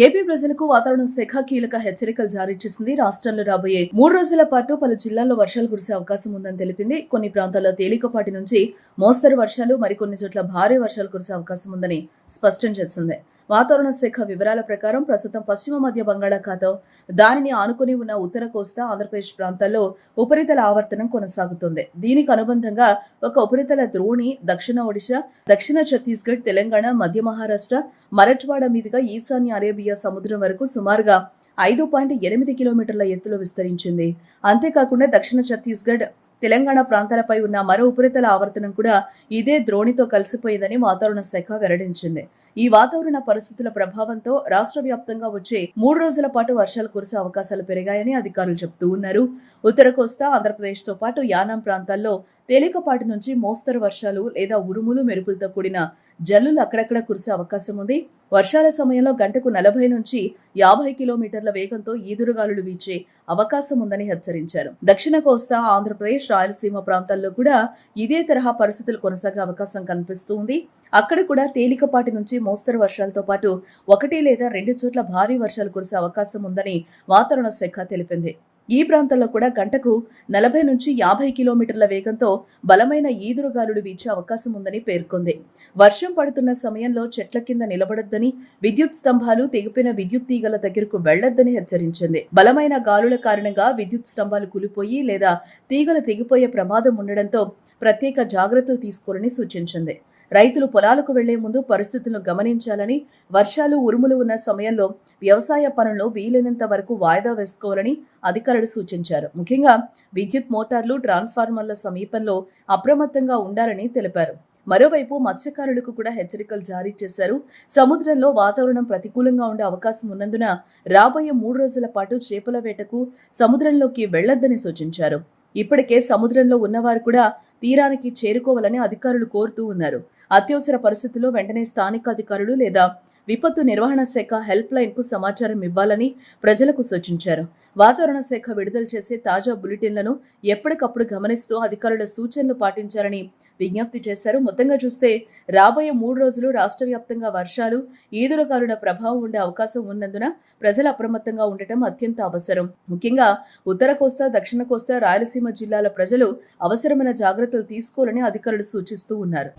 AP ప్రజలకు వాతావరణ శాఖ కీలక హెచ్చరికలు జారీ చేసింది. రాష్ట్రంలో రాబోయే 3 రోజుల పాటు పలు జిల్లాల్లో వర్షాలు కురిసే అవకాశం ఉందని తెలిపింది. కొన్ని ప్రాంతాల్లో తేలికపాటి నుంచి మోస్తరు వర్షాలు, మరికొన్ని చోట్ల భారీ వర్షాలు కురిసే అవకాశం ఉందని స్పష్టం చేసింది. వాతావరణ శాఖ వివరాల ప్రకారం ప్రస్తుతం పశ్చిమ మధ్య బంగాళాఖాతం, దానిని ఆనుకుని ఉన్న ఉత్తర కోస్తా ఆంధ్రప్రదేశ్ ప్రాంతాల్లో ఉపరితల ఆవర్తనం కొనసాగుతుంది. దీనికి అనుబంధంగా ఒక ఉపరితల ద్రోణి దక్షిణ ఒడిశా, దక్షిణ ఛత్తీస్గఢ్, తెలంగాణ, మధ్య మహారాష్ట్ర, మరఠ్వాడ మీదుగా ఈశాన్య అరేబియా సముద్రం వరకు సుమారుగా 5.8 కిలోమీటర్ల ఎత్తులో విస్తరించింది. అంతేకాకుండా దక్షిణ ఛత్తీస్గఢ్, తెలంగాణ ప్రాంతాలపై ఉన్న మరో ఉపరితల ఆవర్తనం కూడా ఇదే ద్రోణితో కలిసిపోయిందని వాతావరణ శాఖ వెల్లడించింది. ఈ వాతావరణ పరిస్థితుల ప్రభావంతో రాష్ట్ర వ్యాప్తంగా వచ్చే 3 రోజుల పాటు వర్షాలు కురిసే అవకాశాలు పెరిగాయని అధికారులు చెబుతూ ఉన్నారు. ఉత్తర కోస్తా ఆంధ్రప్రదేశ్ తో పాటు యానాం ప్రాంతాల్లో తేలికపాటి నుంచి మోస్తరు వర్షాలు లేదా ఉరుములు మెరుపులతో కూడిన జల్లులు అక్కడక్కడ కురిసే అవకాశం ఉంది. వర్షాల సమయంలో గంటకు 40 నుంచి 50 కిలోమీటర్ల వేగంతో ఈదురుగాలులు వీచే అవకాశం ఉందని హెచ్చరించారు. దక్షిణ కోస్తా ఆంధ్రప్రదేశ్, రాయలసీమ ప్రాంతాల్లో కూడా ఇదే తరహా పరిస్థితులు కొనసాగే అవకాశం కనిపిస్తుంది. అక్కడ కూడా తేలికపాటి నుంచి మోస్తరు వర్షాలతో పాటు 1 లేదా 2 చోట్ల భారీ వర్షాలు కురిసే అవకాశం ఉందని వాతావరణ శాఖ తెలిపింది. ఈ ప్రాంతాల్లో కూడా గంటకు 40 నుంచి 50 కిలోమీటర్ల వేగంతో బలమైన ఈదురుగాలులు వీచే అవకాశం ఉందని పేర్కొంది. వర్షం పడుతున్న సమయంలో చెట్ల కింద నిలబడొద్దని, విద్యుత్ స్తంభాలు, తెగిపోయిన విద్యుత్ తీగల దగ్గరకు వెళ్లొద్దని హెచ్చరించింది. బలమైన గాలుల కారణంగా విద్యుత్ స్తంభాలు కూలిపోయి లేదా తీగలు తెగిపోయే ప్రమాదం ఉండడంతో ప్రత్యేక జాగ్రత్తలు తీసుకోవాలని సూచించింది. రైతులు పొలాలకు వెళ్లే ముందు పరిస్థితులను గమనించాలని, వర్షాలు, ఉరుములు ఉన్న సమయంలో వ్యవసాయ పనులను వీలైనంత వరకు వాయిదా వేసుకోవాలని అధికారులు సూచించారు. ముఖ్యంగా విద్యుత్ మోటార్లు, ట్రాన్స్ఫార్మర్ల సమీపంలో అప్రమత్తంగా ఉండాలని తెలిపారు. మరోవైపు మత్స్యకారులకు కూడా హెచ్చరికలు జారీ చేశారు. సముద్రంలో వాతావరణం ప్రతికూలంగా ఉండే అవకాశం ఉన్నందున రాబోయే 3 రోజుల పాటు చేపల వేటకు సముద్రంలోకి వెళ్లొద్దని సూచించారు. ఇప్పటికే సముద్రంలో ఉన్నవారు కూడా తీరానికి చేరుకోవాలని అధికారులు కోరుతూ ఉన్నారు. అత్యవసర పరిస్థితుల్లో వెంటనే స్థానిక అధికారులు లేదా విపత్తు నిర్వహణ శాఖ హెల్ప్ లైన్ కు సమాచారం ఇవ్వాలని ప్రజలకు సూచించారు. వాతావరణ శాఖ విడుదల చేసే తాజా బులెటిన్లను ఎప్పటికప్పుడు గమనిస్తూ అధికారుల సూచనలు పాటించాలని విజ్ఞప్తి చేశారు. మొత్తంగా చూస్తే రాబోయే 3 రోజులు రాష్ట్ర వ్యాప్తంగా వర్షాలు, ఈదురుగాలుల ప్రభావం ఉండే అవకాశం ఉన్నందున ప్రజలు అప్రమత్తంగా ఉండటం అత్యంత అవసరం. ముఖ్యంగా ఉత్తర కోస్తా, దక్షిణ కోస్తా, రాయలసీమ జిల్లాల ప్రజలు అవసరమైన జాగ్రత్తలు తీసుకోవాలని అధికారులు సూచిస్తూ ఉన్నారు.